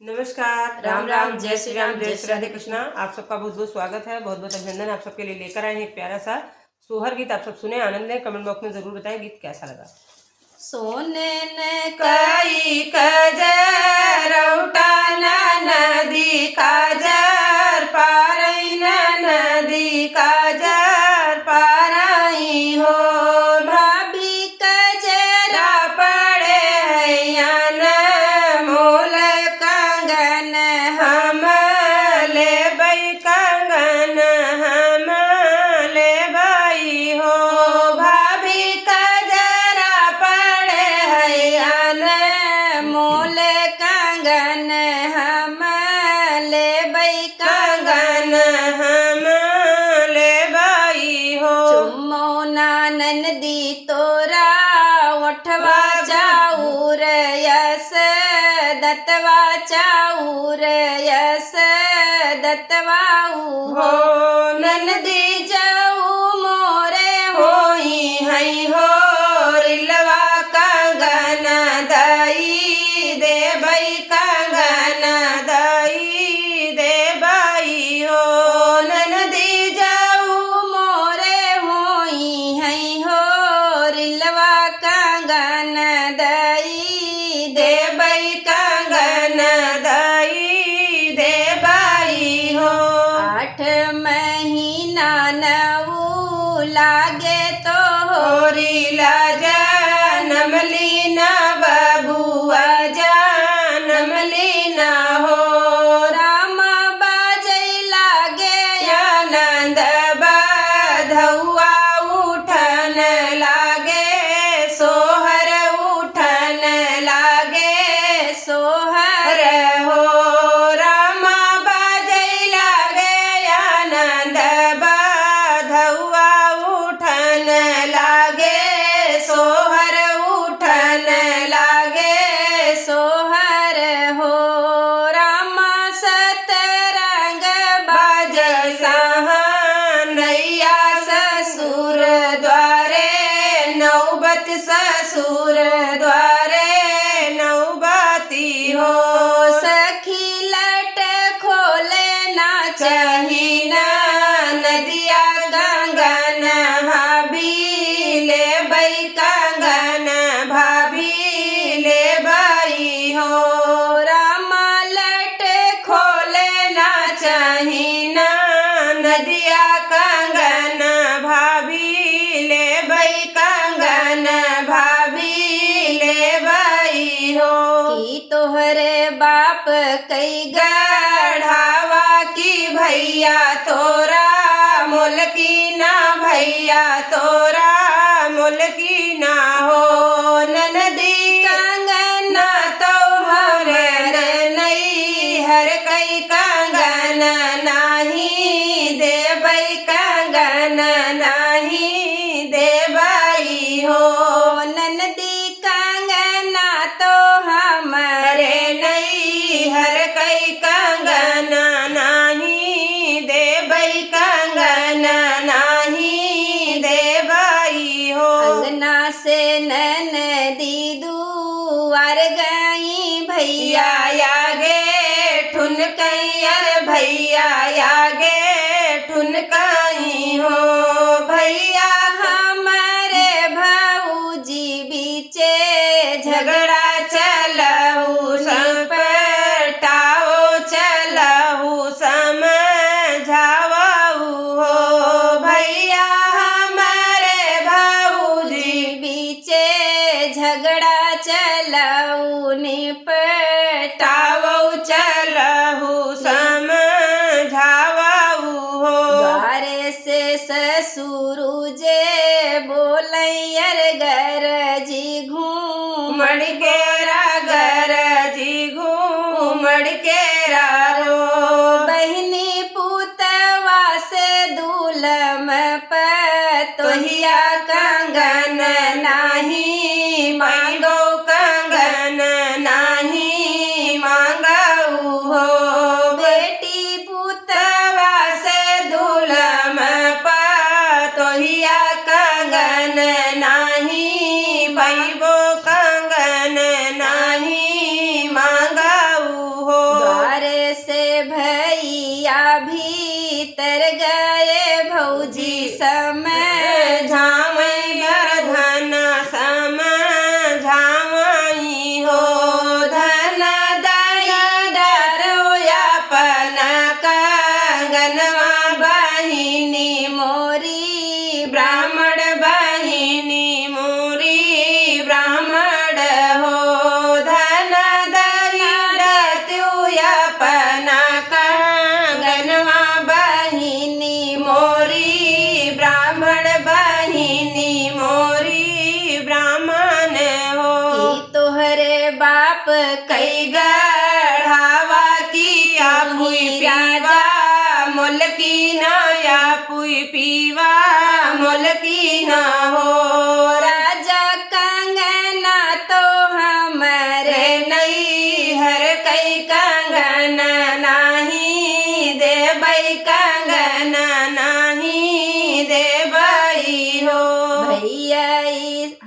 नमस्कार, राम राम, जय श्री राम, जय श्री राधे कृष्णा। आप सबका बहुत बहुत स्वागत है, बहुत बहुत अभिनंदन। आप सबके लिए लेकर आए हैं एक प्यारा सा सोहर गीत। आप सब सुने, आनंद लें। कमेंट बॉक्स में जरूर बताएं गीत कैसा लगा। सोने न कई कजर उठाना नदी काजर पारई न नदी काजर पारई हो भाभी कजरा पड़े हैयन मोल कंगन हम ले बई कंगन हम ले बई हो भाभी कजरा पड़े हैयन मोल कंगन हम ले बई कंगन हम ले बाई हो चुम्मो नानन दी तोरा उठवा चाऊर यस दत्तवा चाऊर यस दत्तवाऊ हो ननदी जाऊ मोरे होई हई हो रिलवा कंगन दई दे बई कंगन दई दे बई हो ननदी जाऊ मोरे होई हई हो रिलवा कंगन दई दे बई कंगन दई दे बाई हो 8 महीना नऊ लागे तो होरीला जनम लीना बबुआ जनम लीना हो राम बाजै लागे आनंद बधुआ उठन लागे सोहर उठन लागे सोहर हो राम बाजै लागे आनंद बधुआ उठन लागे सोहर उठन लागे सोहर हो राम सतरंग बाज बाजै नैया ससुर द्वारे नौबत ससुर द्वारे नौबती हो सखी लट खोले ना चही ना नदिया गंगन भाभी ले बई कंगन भाभी ले बई हो राम लट खोले ना चही ना नदिया कंगन भाभी ले बई कंगन भाभी ले बई हो की तोहरे बाप कई गढ़ावा की भैया तोरा मोल की ना भैया तोरा मोल की ना हो ननदी कंगन ना तो हरे नहीं हर कई कंगन नाही देबई कंगन नाही देबई हो ननदी कंगना तो हमरे हरे नहीं हर कई कंगन नाही देबई कंगन नाही देबई हो अंगना से ननदी दुआर गई भैया भैया आगे ठुनकैयर भैया आगे ठुनकई हो भैया हमारे भौजी बीचे झगड़ा चलहु संपटाओ चलहु समझावहु हो भैया हमारे भौजी बीचे झगड़ा चलाऊ निपटाऊ टावो चलहु समझावहु हो द्वारे से ससुर जे बोलैयर गरजी घूमड़ के रागर जी घूमड़ के रो बहिनी पुतवा से दुलम पतोहिया तोहिया कंगन नाही मांगो कंगन नाही मांगऊ हो बेटी पुतवा से दुलम तोहिया कंगन नाही पैबो कंगन नाही मांगऊ हो खावा की आपुई पीवा मोल की ना आपुई पीवा मोल की ना हो राजा कंगना तो हमारे नहीं हर कई कंगन नाही देबई कंगन नाही देबई हो भैया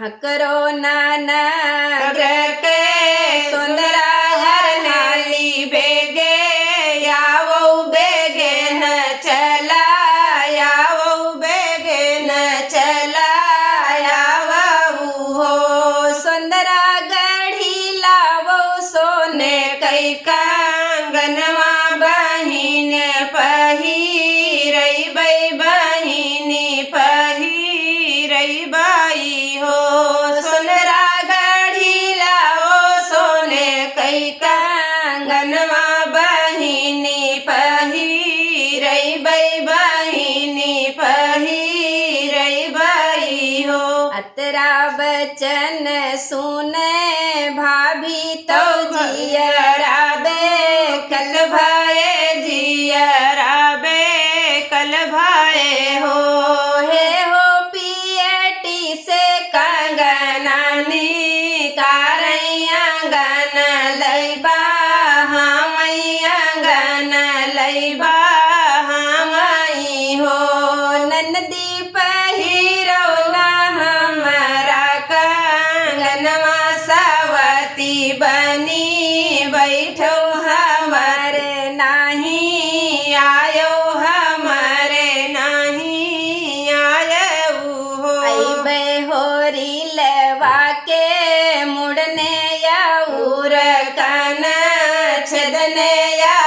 हकरो नाना के सुंदरा हर नाली बेगे यावो बेगे न चला यावो बेगे न चला यावो हो सुंदरा गढ़ी लावो सोने कई कंगनवा बहिन पहिरई बई बहिनी पहिरई बाई हो सुनरा गढ़ी लाओ सोने कई कंगनवा बहिनी पहिरई बई बहिनी पहिरई बाई हो अतरा बचन सुने भाभी तो जियरा कल भाए जियरा बे कल भाए हो हे हो पियटी से कंगनानी कारैया गन लैबा हमैया गन लैबा हमई हो नंदी पहिरो ना हमरा कंगनवा सावती बनी बैठो हमरे नाही आयो हमरे नाही आयो हो अइबे होरी लेवा के मुड़ने या उर कन छदने या